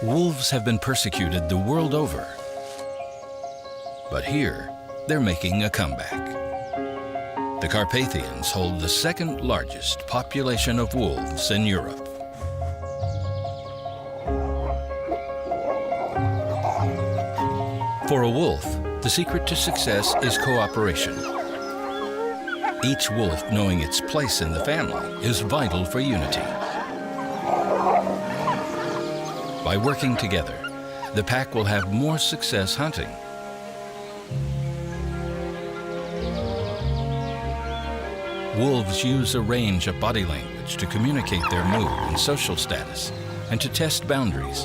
Wolves have been persecuted the world over. But here, they're making a comeback. The Carpathians hold the second largest population of wolves in Europe. For a wolf, the secret to success is cooperation. Each wolf knowing its place in the family is vital for unity. By working together, the pack will have more success hunting. Wolves use a range of body language to communicate their mood and social status and to test boundaries.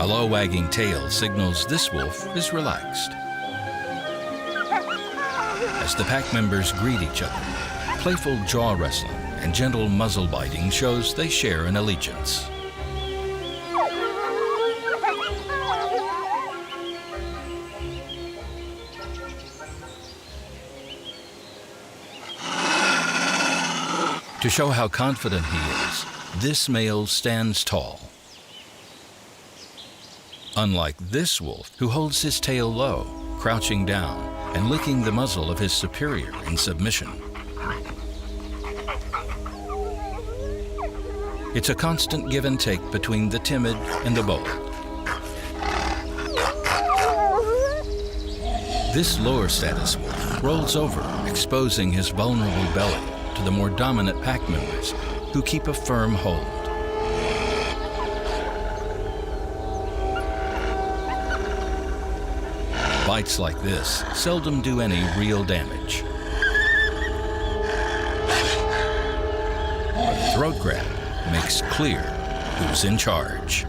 A low wagging tail signals this wolf is relaxed. As the pack members greet each other, playful jaw wrestling and gentle muzzle biting shows they share an allegiance. To show how confident he is, this male stands tall. Unlike this wolf, who holds his tail low, crouching down and licking the muzzle of his superior in submission. It's a constant give and take between the timid and the bold. This lower status wolf rolls over, exposing his vulnerable belly to the more dominant pack members who keep a firm hold. Bites like this seldom do any real damage. But a throat grab makes clear who's in charge.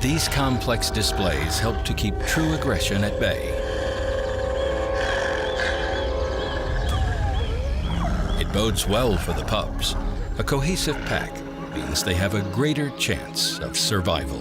These complex displays help to keep true aggression at bay. It bodes well for the pups. A cohesive pack means they have a greater chance of survival.